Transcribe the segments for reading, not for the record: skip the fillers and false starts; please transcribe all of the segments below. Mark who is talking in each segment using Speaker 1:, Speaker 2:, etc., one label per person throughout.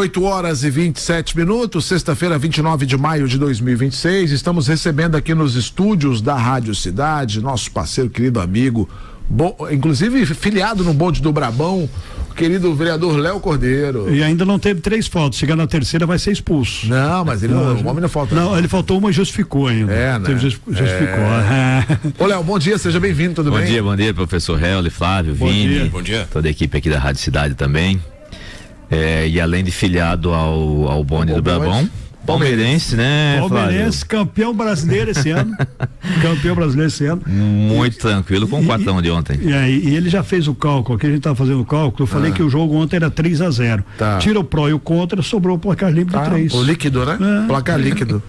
Speaker 1: 8h27, sexta-feira, 29 de maio de 2026. Estamos recebendo aqui nos estúdios da Rádio Cidade, nosso parceiro, querido amigo, inclusive filiado no bonde do Brabão, o querido vereador Léo Cordeiro.
Speaker 2: E ainda não teve 3 faltas, chegar na terceira vai ser expulso.
Speaker 1: Não, mas ele o homem não falta.
Speaker 2: Não, ele faltou uma e justificou ainda.
Speaker 1: Né?
Speaker 2: Justificou.
Speaker 1: Ô Léo, bom dia, seja bem-vindo, tudo bem?
Speaker 3: Bom dia, professor Helly, Flávio, Vini.
Speaker 4: Bom dia.
Speaker 3: Toda a equipe aqui da Rádio Cidade também. E além de filiado ao bonde do Brabão, palmeirense, né,
Speaker 2: Palmeirense,
Speaker 3: Flávio?
Speaker 2: campeão brasileiro esse ano.
Speaker 3: Muito tranquilo com o 4x1 de ontem.
Speaker 2: E ele já fez o cálculo, aqui a gente estava fazendo o cálculo, eu falei que o jogo ontem era 3-0.
Speaker 1: Tá.
Speaker 2: Tira o pró e o contra, sobrou o placar limpo de 3.
Speaker 1: O líquido, né? Placar líquido.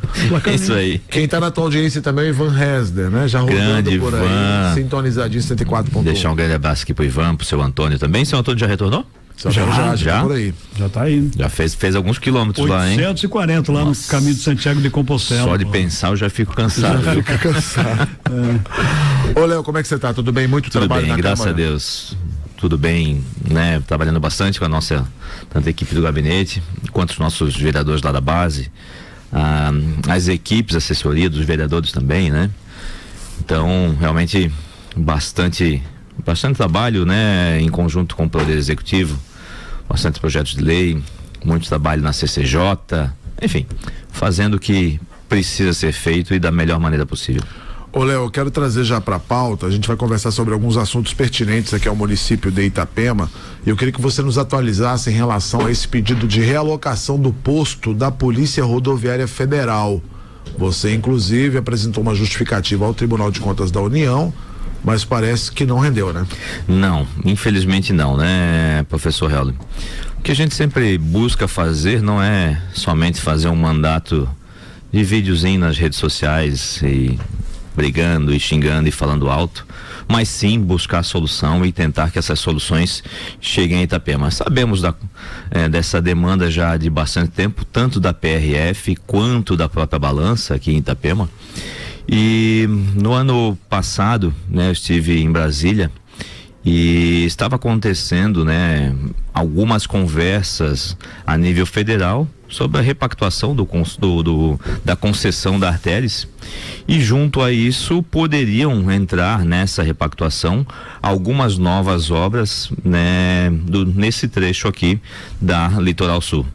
Speaker 3: Isso aí.
Speaker 1: Quem tá na tua audiência também é o Ivan Hesder, né? Já rodando
Speaker 3: Grande
Speaker 1: por aí,
Speaker 3: Ivan.
Speaker 1: sintonizadinho 104.1.
Speaker 3: Deixar um grande abraço aqui pro Ivan, pro seu Antônio também. Seu Antônio já retornou?
Speaker 1: Já por aí.
Speaker 2: Já tá indo.
Speaker 3: Já fez alguns quilômetros lá, hein?
Speaker 2: 840 lá no caminho de Santiago de Compostela.
Speaker 3: Só de pensar eu já fico cansado.
Speaker 1: Ô Léo, como é que você tá? Tudo bem? Muito
Speaker 3: Tudo
Speaker 1: trabalho
Speaker 3: bem,
Speaker 1: na
Speaker 3: graças
Speaker 1: Câmara?
Speaker 3: a Deus. Tudo bem, né? Trabalhando bastante com a nossa, tanto a equipe do gabinete, quanto os nossos vereadores lá da base, as equipes, assessoria dos vereadores também, né? Então, realmente, bastante trabalho, né? Em conjunto com o Poder Executivo, bastante projetos de lei, muito trabalho na CCJ, enfim, fazendo o que precisa ser feito e da melhor maneira possível.
Speaker 1: Ô Léo, eu quero trazer já para a pauta, a gente vai conversar sobre alguns assuntos pertinentes aqui ao município de Itapema, e eu queria que você nos atualizasse em relação a esse pedido de realocação do posto da Polícia Rodoviária Federal. Você, inclusive, apresentou uma justificativa ao Tribunal de Contas da União, mas parece que não rendeu, né?
Speaker 3: Não, infelizmente não, né, professor Helder? O que a gente sempre busca fazer não é somente fazer um mandato de videozinho nas redes sociais e brigando e xingando e falando alto, mas sim buscar a solução e tentar que essas soluções cheguem a Itapema. Sabemos dessa demanda já de bastante tempo, tanto da PRF quanto da própria Balança aqui em Itapema. E no ano passado, né, eu estive em Brasília e estava acontecendo, né, algumas conversas a nível federal sobre a repactuação da concessão da Artéries, e junto a isso poderiam entrar nessa repactuação algumas novas obras, né, nesse trecho aqui da Litoral Sul.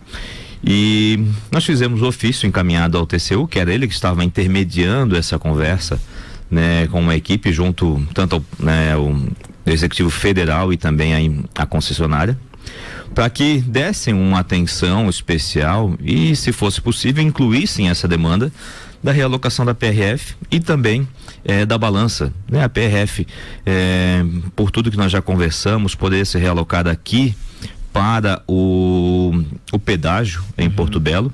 Speaker 3: E nós fizemos o ofício encaminhado ao TCU, que era ele que estava intermediando essa conversa, né, com uma equipe junto tanto ao, né, o Executivo Federal e também a concessionária, para que dessem uma atenção especial e, se fosse possível, incluíssem essa demanda da realocação da PRF e também da Balança, né? A PRF, por tudo que nós já conversamos, poderia ser realocada aqui para o pedágio em Porto Belo,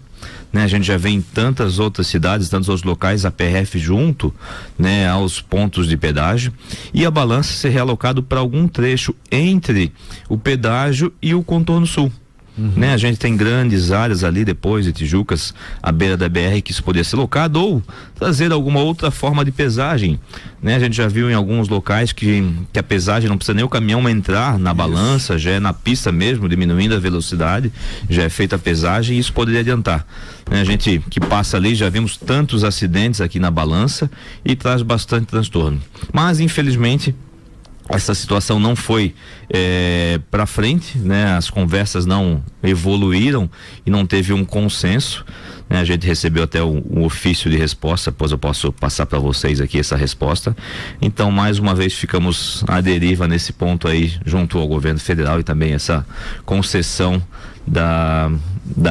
Speaker 3: né? A gente já vê em tantas outras cidades, tantos outros locais, a PRF junto, né, aos pontos de pedágio, e a Balança ser realocado para algum trecho entre o pedágio e o contorno sul. Né? A gente tem grandes áreas ali depois de Tijucas, à beira da BR, que isso poderia ser locado, ou trazer alguma outra forma de pesagem, né? A gente já viu em alguns locais que a pesagem não precisa nem o caminhão entrar na balança, já é na pista mesmo, diminuindo a velocidade, já é feita a pesagem, e isso poderia adiantar, né? A gente que passa ali, já vimos tantos acidentes aqui na Balança e traz bastante transtorno, mas infelizmente essa situação não foi para frente, né? As conversas não evoluíram e não teve um consenso, né? A gente recebeu até um ofício de resposta, depois eu posso passar para vocês aqui essa resposta. Então, mais uma vez, ficamos à deriva nesse ponto aí, junto ao governo federal, e também essa concessão da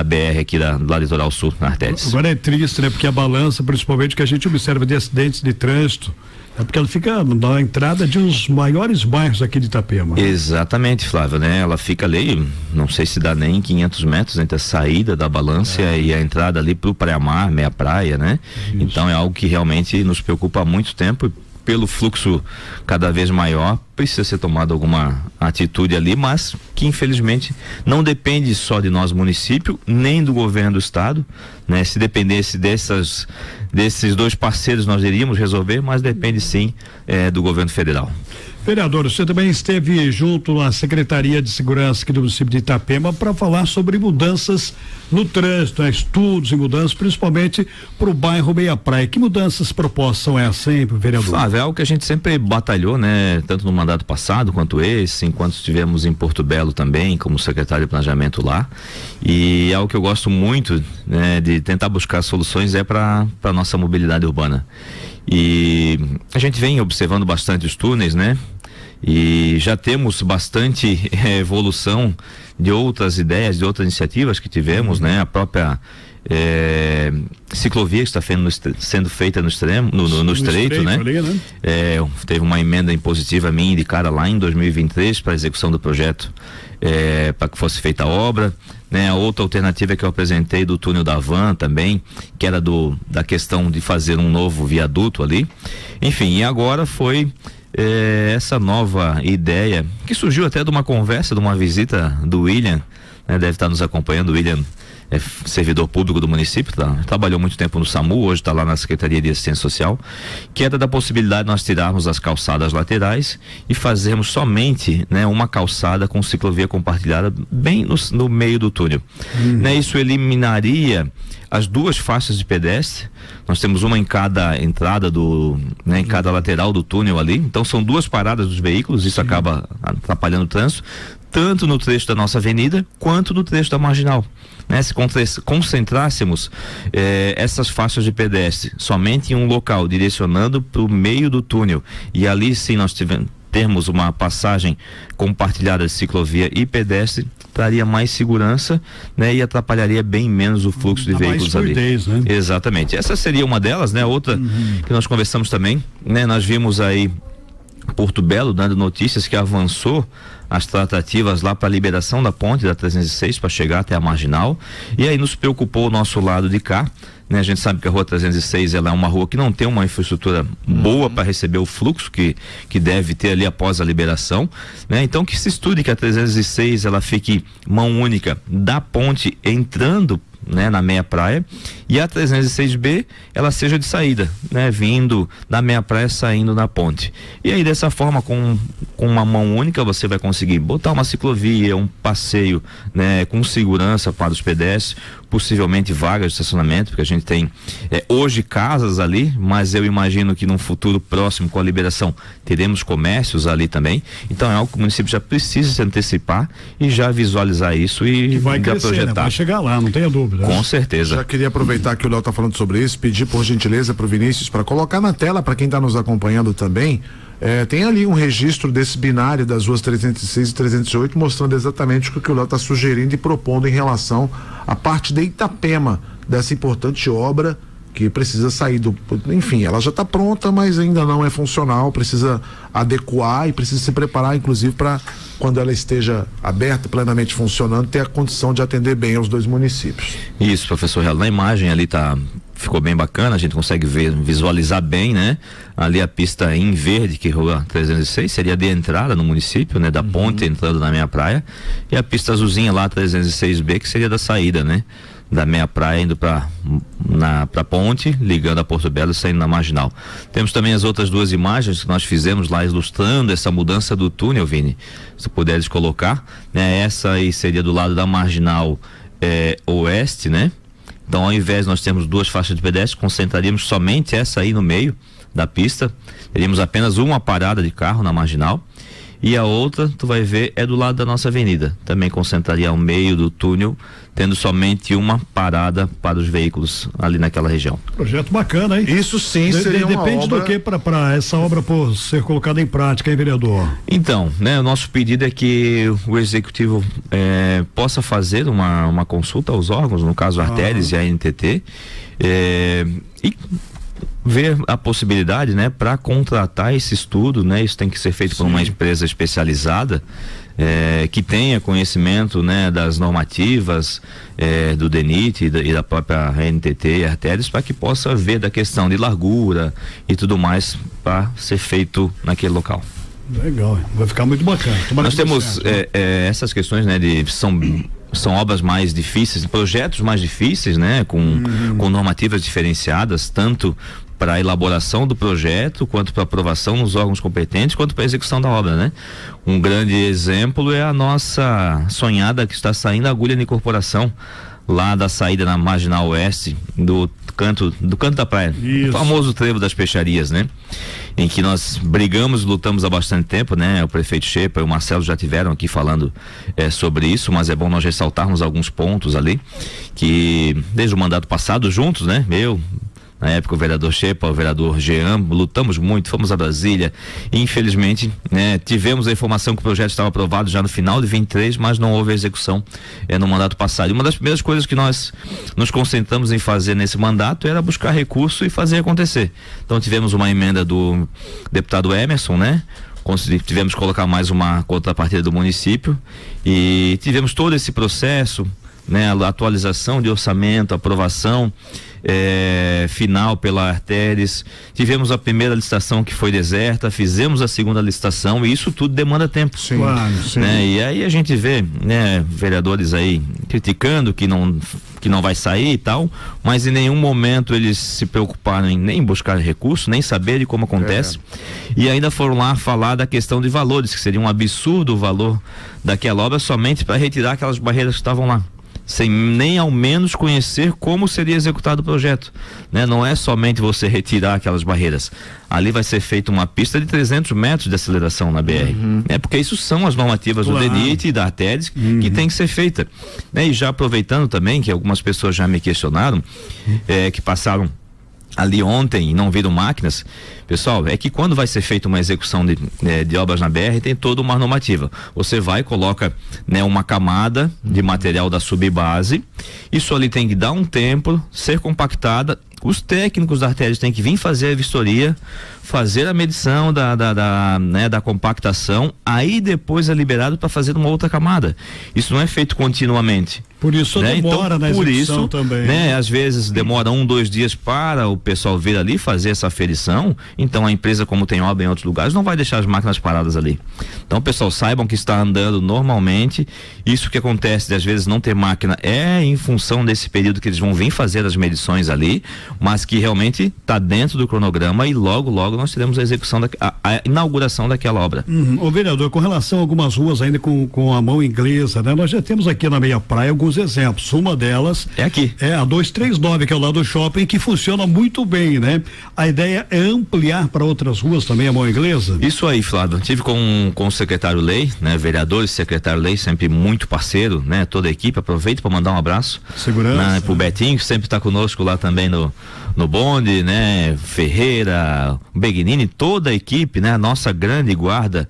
Speaker 3: BR aqui da Litoral Sul, na Artéries.
Speaker 2: Agora é triste, né? Porque a Balança, principalmente, que a gente observa de acidentes de trânsito, é porque ela fica na entrada de uns maiores bairros aqui de Itapema.
Speaker 3: Exatamente, Flávio, né? Ela fica ali, não sei se dá nem 500 metros entre a saída da Balança e a entrada ali pro Praia-Mar, meia praia, né? Isso. Então é algo que realmente nos preocupa há muito tempo, pelo fluxo cada vez maior, precisa ser tomada alguma atitude ali, mas que infelizmente não depende só de nós, município, nem do governo do estado, né? Se dependesse desses dois parceiros nós iríamos resolver, mas depende sim do governo federal.
Speaker 2: Vereador, você também esteve junto à Secretaria de Segurança aqui do município de Itapema para falar sobre mudanças no trânsito, estudos e mudanças, principalmente para o bairro Meia Praia. Que mudanças propostas são essas, hein, vereador?
Speaker 3: Flávio, é algo que a gente sempre batalhou, né? Tanto no mandato passado quanto esse, enquanto estivemos em Porto Belo também, como secretário de planejamento lá. E é algo que eu gosto muito, né, de tentar buscar soluções para a nossa mobilidade urbana. E a gente vem observando bastante os túneis, né? E já temos bastante evolução de outras ideias, de outras iniciativas que tivemos, né? A própria ciclovia que está sendo feita no estreito, né?
Speaker 2: Ali, né?
Speaker 3: Teve uma emenda impositiva minha indicada lá em 2023 para a execução do projeto, para que fosse feita a obra, né? A outra alternativa que eu apresentei do túnel da Van também, que era da questão de fazer um novo viaduto ali. Enfim, e agora foi essa nova ideia, que surgiu até de uma conversa, de uma visita do William, né? Deve estar nos acompanhando. O William é servidor público do município, trabalhou muito tempo no SAMU, hoje está lá na Secretaria de Assistência Social, que era da possibilidade de nós tirarmos as calçadas laterais e fazermos somente, né, uma calçada com ciclovia compartilhada bem no meio do túnel. Né, isso eliminaria as duas faixas de pedestre. Nós temos uma em cada entrada em cada lateral do túnel ali, então são duas paradas dos veículos, isso acaba atrapalhando o trânsito, tanto no trecho da nossa avenida quanto no trecho da marginal, né? Se concentrássemos essas faixas de pedestre somente em um local, direcionando para o meio do túnel, e ali sim nós termos uma passagem compartilhada de ciclovia e pedestre, traria mais segurança, né? E atrapalharia bem menos o fluxo de veículos ali.
Speaker 2: Né?
Speaker 3: Exatamente. Essa seria uma delas, né? Outra que nós conversamos também, né? Nós vimos aí Porto Belo dando notícias que avançou as tratativas lá para a liberação da ponte da 306 para chegar até a marginal, e aí nos preocupou o nosso lado de cá, né? A gente sabe que a rua 306 ela é uma rua que não tem uma infraestrutura boa para receber o fluxo que deve ter ali após a liberação, né? Então que se estude que a 306 ela fique mão única da ponte entrando, né, na Meia Praia, e a 306B ela seja de saída, né, vindo da Meia Praia, saindo na ponte. E aí dessa forma, com uma mão única, você vai conseguir botar uma ciclovia, um passeio, né, com segurança para os pedestres, possivelmente vagas de estacionamento, porque a gente tem hoje casas ali, mas eu imagino que num futuro próximo, com a liberação, teremos comércios ali também. Então é algo que o município já precisa se antecipar e já visualizar isso e
Speaker 2: vai
Speaker 3: já
Speaker 2: crescer,
Speaker 3: projetar.
Speaker 2: Né? Vai chegar lá, não tenha dúvida.
Speaker 3: Com certeza.
Speaker 1: Já queria aproveitar que o Léo está falando sobre isso, pedir por gentileza para o Vinícius para colocar na tela para quem está nos acompanhando também. Tem ali um registro desse binário das ruas 306 e 308 mostrando exatamente o que o Léo está sugerindo e propondo em relação à parte de Itapema, dessa importante obra que precisa sair enfim, ela já está pronta, mas ainda não é funcional, precisa adequar e precisa se preparar, inclusive, para quando ela esteja aberta, plenamente funcionando, ter a condição de atender bem aos dois municípios.
Speaker 3: Isso, professor Real, na imagem ali ficou bem bacana, a gente consegue visualizar bem, né? Ali a pista em verde, que rua 306, seria de entrada no município, né? Da ponte entrando na Meia Praia, e a pista azulzinha lá, 306B, que seria da saída, né? Da Meia Praia indo para ponte, ligando a Porto Belo e saindo na marginal. Temos também as outras duas imagens que nós fizemos lá ilustrando essa mudança do túnel, Vini, se puderes colocar, né? Essa aí seria do lado da marginal oeste, né? Então, ao invés de nós termos duas faixas de pedestre, concentraríamos somente essa aí no meio da pista, teríamos apenas uma parada de carro na marginal, e a outra, tu vai ver, é do lado da nossa avenida, também concentraria ao meio do túnel, tendo somente uma parada para os veículos ali naquela região.
Speaker 2: Projeto bacana, hein?
Speaker 1: Isso sim seria uma
Speaker 2: depende
Speaker 1: obra...
Speaker 2: do que para essa obra ser colocada em prática, hein, vereador?
Speaker 3: Então, né, o nosso pedido é que o executivo possa fazer uma consulta aos órgãos, no caso a Arteres e a NTT, e ver a possibilidade, né, para contratar esse estudo, né, isso tem que ser feito por uma empresa especializada, que tenha conhecimento, né, das normativas do DENIT e da própria NTT e Arteres, para que possa ver da questão de largura e tudo mais para ser feito naquele local.
Speaker 2: Legal, vai ficar muito bacana.
Speaker 3: Nós temos essas questões, né, são obras mais difíceis, projetos mais difíceis, né, com normativas diferenciadas, tanto para a elaboração do projeto, quanto para aprovação nos órgãos competentes, quanto para a execução da obra, né? Um grande exemplo é a nossa sonhada que está saindo a agulha de incorporação lá da saída na Marginal Oeste do canto da praia, o famoso trevo das peixarias, né? Em que nós brigamos, lutamos há bastante tempo, né? O prefeito Shepa e o Marcelo já tiveram aqui falando sobre isso, mas é bom nós ressaltarmos alguns pontos ali que desde o mandato passado juntos, né? Na época o vereador Shepa, o vereador Jean, lutamos muito, fomos a Brasília e infelizmente, né, tivemos a informação que o projeto estava aprovado já no final de 23, mas não houve execução no mandato passado. E uma das primeiras coisas que nós nos concentramos em fazer nesse mandato era buscar recurso e fazer acontecer. Então tivemos uma emenda do deputado Emerson, né? Tivemos que colocar mais uma contrapartida do município e tivemos todo esse processo, né? A atualização de orçamento, aprovação final pela Arteres, tivemos a primeira licitação que foi deserta, fizemos a segunda licitação e isso tudo demanda tempo.
Speaker 1: Sim.
Speaker 2: Claro, sim.
Speaker 3: Né? E aí a gente vê, né, vereadores aí criticando que não vai sair e tal, mas em nenhum momento eles se preocuparam em nem buscar recurso, nem saber de como acontece, e ainda foram lá falar da questão de valores, que seria um absurdo o valor daquela obra somente para retirar aquelas barreiras que estavam lá, sem nem ao menos conhecer como seria executado o projeto, né? Não é somente você retirar aquelas barreiras, ali vai ser feita uma pista de 300 metros de aceleração na BR, né? Porque isso são as normativas do DENIT e da Arteres que tem que ser feita, né? E já aproveitando também que algumas pessoas já me questionaram, que passaram ali ontem e não viram máquinas, pessoal, é que quando vai ser feita uma execução de obras na BR, tem toda uma normativa. Você vai e coloca, né, uma camada de material da subbase, isso ali tem que dar um tempo, ser compactada, os técnicos da Arteres têm que vir fazer a vistoria, fazer a medição da compactação, aí depois é liberado para fazer uma outra camada. Isso não é feito continuamente.
Speaker 2: Por isso demora,
Speaker 3: então,
Speaker 2: na
Speaker 3: por
Speaker 2: execução
Speaker 3: isso,
Speaker 2: também.
Speaker 3: Né, às vezes demora 1-2 dias para o pessoal vir ali fazer essa aferição, então a empresa, como tem obra em outros lugares, não vai deixar as máquinas paradas ali. Então, pessoal, saibam que está andando normalmente. Isso que acontece de às vezes não ter máquina é em função desse período que eles vão vir fazer as medições ali, mas que realmente está dentro do cronograma e logo nós teremos a execução, a inauguração daquela obra.
Speaker 2: Ô vereador, com relação a algumas ruas ainda com a mão inglesa, né? Nós já temos aqui na Meia Praia alguns exemplos. Uma delas
Speaker 3: é aqui.
Speaker 2: É a 239, que é o lado do shopping, que funciona muito bem, né? A ideia é ampliar para outras ruas também a mão inglesa?
Speaker 3: Isso aí, Flávio. Tive com o secretário Lei, né? Vereador e secretário Lei, sempre muito parceiro, né? Toda a equipe, aproveito para mandar um abraço.
Speaker 2: Segurança.
Speaker 3: Pro Betinho, que sempre está conosco lá também no bonde, né? Ferreira, Begnini, toda a equipe, né? A nossa grande guarda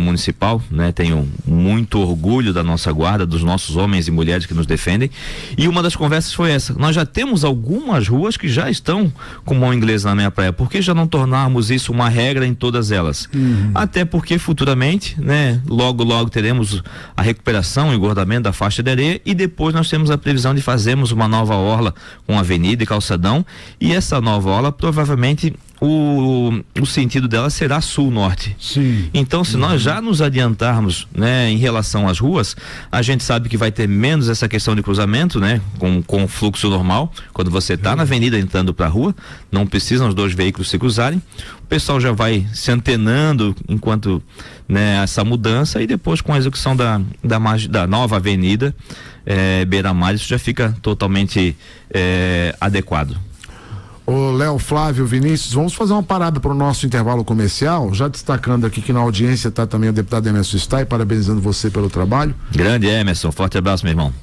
Speaker 3: municipal, né? Tenho muito orgulho da nossa guarda, dos nossos homens e mulheres que nos defendem. E uma das conversas foi essa: nós já temos algumas ruas que já estão com mão inglesa na Meia Praia, por que já não tornarmos isso uma regra em todas elas? Até porque futuramente, né? Logo teremos a recuperação e engordamento da faixa de areia e depois nós temos a previsão de fazermos uma nova orla com avenida e calçadão, e essa nova orla provavelmente o sentido dela será sul-norte.
Speaker 2: Sim.
Speaker 3: Então, se nós já nos adiantarmos, né, em relação às ruas, a gente sabe que vai ter menos essa questão de cruzamento, né, com o fluxo normal. Quando você está na avenida entrando para a rua, não precisam os dois veículos se cruzarem. O pessoal já vai se antenando enquanto, né, essa mudança, e depois com a execução da nova avenida Beira-Mar, isso já fica totalmente adequado.
Speaker 1: Ô Léo, Flávio, Vinícius, vamos fazer uma parada para o nosso intervalo comercial, já destacando aqui que na audiência está também o deputado Emerson Stay, parabenizando você pelo trabalho.
Speaker 3: Grande Emerson, forte abraço, meu irmão.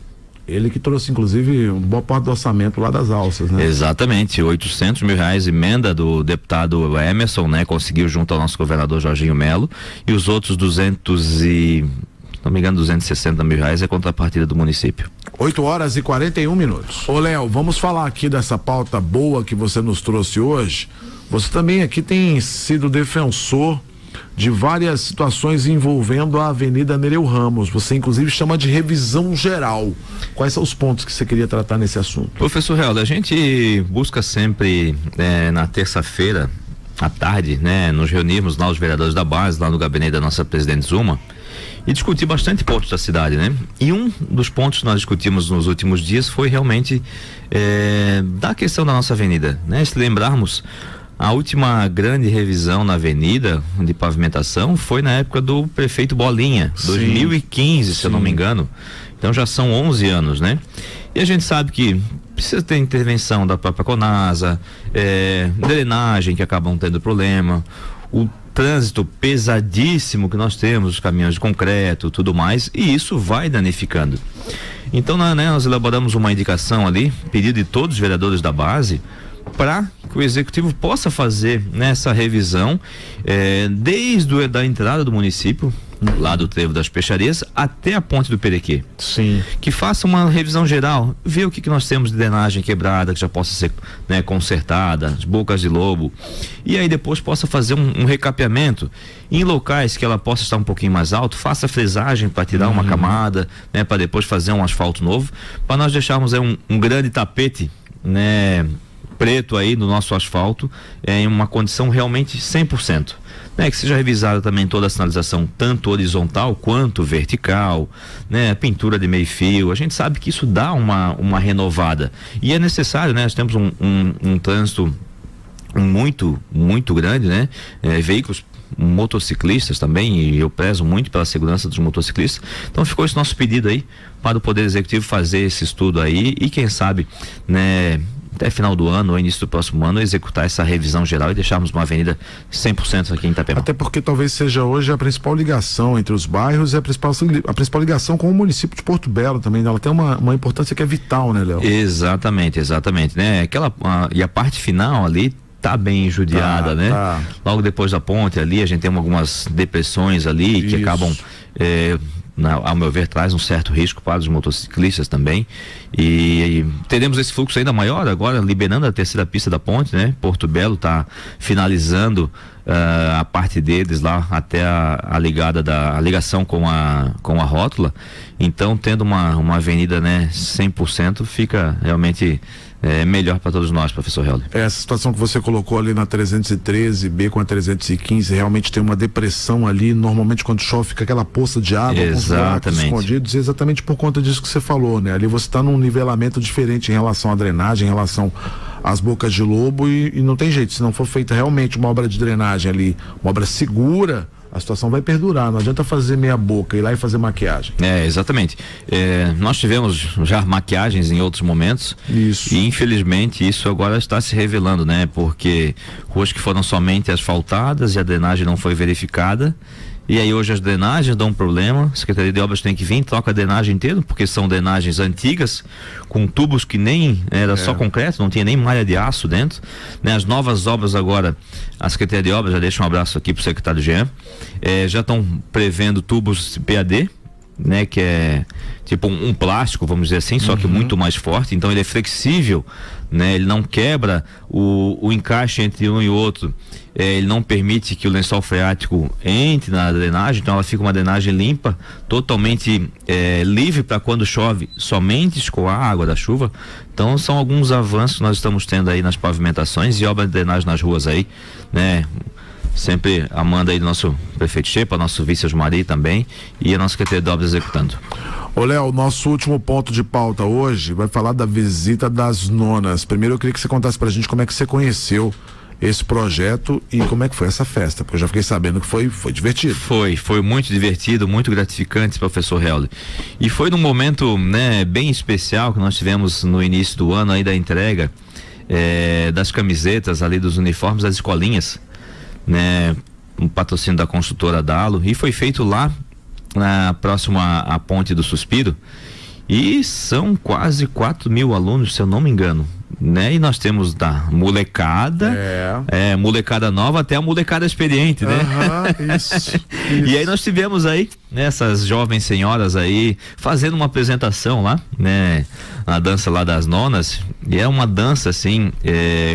Speaker 1: Ele que trouxe, inclusive, uma boa parte do orçamento lá das alças, né?
Speaker 3: Exatamente, R$800 mil emenda do deputado Emerson, né? Conseguiu junto ao nosso governador Jorginho Melo, e os outros 260 mil reais é contrapartida do município.
Speaker 1: 8h41. Ô Léo, vamos falar aqui dessa pauta boa que você nos trouxe hoje. Você também aqui tem sido defensor de várias situações envolvendo a Avenida Nereu Ramos. Você inclusive chama de revisão geral. Quais são os pontos que você queria tratar nesse assunto?
Speaker 3: Professor Real, a gente busca sempre na terça-feira à tarde, né, nos reunirmos lá os vereadores da base, lá no gabinete da nossa presidente Zuma, e discutir bastante pontos da cidade, né? E um dos pontos que nós discutimos nos últimos dias foi realmente da questão da nossa avenida, né? Se lembrarmos, a última grande revisão na avenida de pavimentação foi na época do prefeito Bolinha, 2015, se eu não me engano. Então já são 11 anos, né? E a gente sabe que precisa ter intervenção da própria Conasa, drenagem que acabam tendo problema, o trânsito pesadíssimo que nós temos, os caminhões de concreto, tudo mais, e isso vai danificando. Então, nós elaboramos uma indicação ali, pedido de todos os vereadores da base, para que o executivo possa fazer nessa revisão desde da entrada do município, lá do Trevo das Peixarias, até a ponte do Perequê.
Speaker 1: Sim.
Speaker 3: Que faça uma revisão geral, ver o que nós temos de drenagem quebrada, que já possa ser consertada, as bocas de lobo, e aí depois possa fazer um recapeamento em locais que ela possa estar um pouquinho mais alto, faça fresagem para tirar uma camada, para depois fazer um asfalto novo, para nós deixarmos um grande tapete, preto aí no nosso asfalto, em uma condição realmente 100%. Que seja revisada também toda a sinalização, tanto horizontal quanto vertical, pintura de meio fio. A gente sabe que isso dá uma renovada, e é necessário, nós temos um trânsito muito, muito grande, veículos, motociclistas também, e eu prezo muito pela segurança dos motociclistas. Então ficou esse nosso pedido aí para o Poder Executivo fazer esse estudo aí, e quem sabe, até final do ano ou início do próximo ano, executar essa revisão geral e deixarmos uma avenida 100% aqui em Itapema.
Speaker 1: Até porque talvez seja hoje a principal ligação entre os bairros e a principal ligação com o município de Porto Belo também. Ela tem uma importância que é vital, né, Léo?
Speaker 3: Exatamente, e a parte final ali tá bem judiada, Tá. Logo depois da ponte ali, a gente tem algumas depressões ali que acabam, ao meu ver, traz um certo risco para os motociclistas também, e teremos esse fluxo ainda maior agora, liberando a terceira pista da ponte, Porto Belo está finalizando a parte deles lá até a ligação com a rótula. Então, tendo uma avenida 100%, fica realmente melhor para todos nós, professor Helder.
Speaker 1: Essa situação que você colocou ali na 313B com a 315, realmente tem uma depressão ali. Normalmente quando chove fica aquela poça de água,
Speaker 3: exatamente,
Speaker 1: escondidos, exatamente por conta disso que você falou, Ali você está num nivelamento diferente em relação à drenagem, em relação às bocas de lobo, e não tem jeito. Se não for feita realmente uma obra de drenagem ali, uma obra segura, a situação vai perdurar. Não adianta fazer meia boca, ir lá e fazer maquiagem.
Speaker 3: Exatamente. Nós tivemos já maquiagens em outros momentos.
Speaker 1: Isso.
Speaker 3: E infelizmente isso agora está se revelando, porque ruas que foram somente asfaltadas e a drenagem não foi verificada. E aí hoje as drenagens dão um problema, a Secretaria de Obras tem que vir, troca a drenagem inteira, porque são drenagens antigas, com tubos que nem era só concreto, não tinha nem malha de aço dentro, As novas obras agora, a Secretaria de Obras, já deixa um abraço aqui para o secretário Jean, já estão prevendo tubos PAD, que é tipo um plástico, vamos dizer assim, só que muito mais forte, então ele é flexível, ele não quebra o encaixe entre um e outro, ele não permite que o lençol freático entre na drenagem, então ela fica uma drenagem limpa, totalmente livre para quando chove, somente escoar a água da chuva. Então são alguns avanços que nós estamos tendo aí nas pavimentações e obra de drenagem nas ruas aí, sempre a manda aí do nosso prefeito Chepa, nosso vice Osmari também, e a nossa Secretaria de Obras executando.
Speaker 1: Ô Léo, nosso último ponto de pauta hoje vai falar da visita das nonas. Primeiro eu queria que você contasse pra gente como é que você conheceu esse projeto e como é que foi essa festa, porque eu já fiquei sabendo que foi divertido.
Speaker 3: Foi muito divertido, muito gratificante, professor Helder. E foi num momento, bem especial que nós tivemos no início do ano aí da entrega das camisetas ali, dos uniformes das escolinhas, um patrocínio da construtora Dalo, e foi feito lá próximo à Ponte do Suspiro, e são quase 4.000 alunos, se eu não me engano, E nós temos da molecada, molecada nova até a molecada experiente,
Speaker 1: Isso.
Speaker 3: E aí nós tivemos aí, essas jovens senhoras aí, fazendo uma apresentação lá, a dança lá das nonas, e é uma dança assim,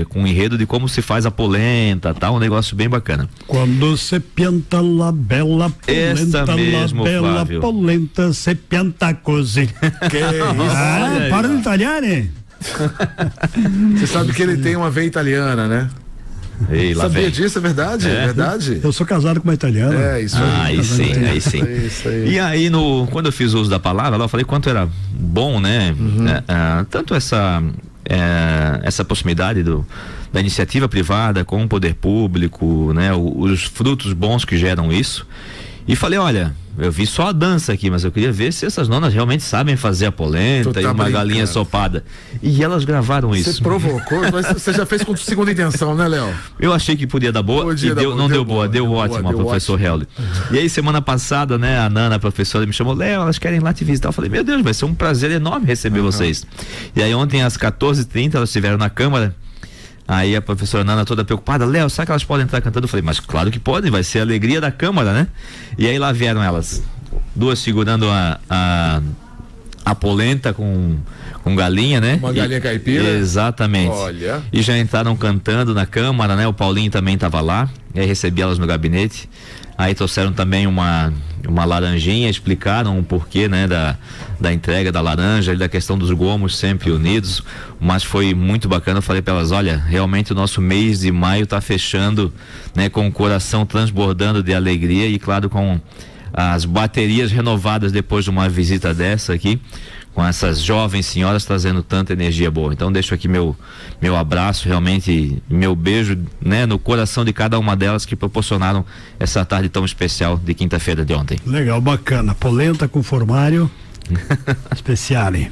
Speaker 3: com enredo de como se faz a polenta, tá? Um negócio bem bacana.
Speaker 2: Quando se pianta la bela polenta,
Speaker 3: essa mesmo,
Speaker 2: la bela
Speaker 3: Flávio.
Speaker 2: polenta se pianta così.
Speaker 1: Que isso?
Speaker 2: Para de italiano,
Speaker 1: Você sabe que ele tem uma veia italiana, né?
Speaker 3: Ei, lá
Speaker 1: Sabia
Speaker 3: vem.
Speaker 1: disso, é verdade? É verdade?
Speaker 2: Eu sou casado com uma italiana.
Speaker 1: É, isso aí.
Speaker 3: Aí sim, aí sim.
Speaker 1: Isso aí.
Speaker 3: E aí, quando eu fiz uso da palavra, lá eu falei quanto era bom, né? Tanto essa proximidade da iniciativa privada com o poder público, né? Os frutos bons que geram isso. E falei, olha, eu vi só a dança aqui, mas eu queria ver se essas nonas realmente sabem fazer a polenta e uma galinha sopada. E elas gravaram isso.
Speaker 1: Você provocou, mas você já fez com segunda intenção, né, Léo?
Speaker 3: Eu achei que podia dar boa e não deu boa, deu ótima, professor Helder. E aí, semana passada, né, a Nana, a professora, me chamou, Léo, elas querem ir lá te visitar. Eu falei, meu Deus, vai ser um prazer enorme receber vocês. E aí, ontem, às 14h30, elas estiveram na Câmara. Aí a professora Nana toda preocupada, Léo, será que elas podem entrar cantando? Eu falei, mas claro que podem, vai ser a alegria da Câmara, né? E aí lá vieram elas, duas segurando a polenta com galinha, né?
Speaker 1: Uma galinha caipira?
Speaker 3: Exatamente.
Speaker 1: Olha. E
Speaker 3: já entraram cantando na Câmara, né? O Paulinho também estava lá, e aí recebi elas no gabinete. Aí trouxeram também uma laranjinha, explicaram o porquê, né, da entrega da laranja e da questão dos gomos sempre unidos, mas foi muito bacana. Eu falei para elas, olha, realmente o nosso mês de maio está fechando, né, com o coração transbordando de alegria e claro, com as baterias renovadas depois de uma visita dessa aqui, com essas jovens senhoras trazendo tanta energia boa. Então deixo aqui meu abraço, realmente meu beijo, né, no coração de cada uma delas que proporcionaram essa tarde tão especial de quinta-feira de ontem.
Speaker 2: Legal, bacana. Polenta com formário especial, hein?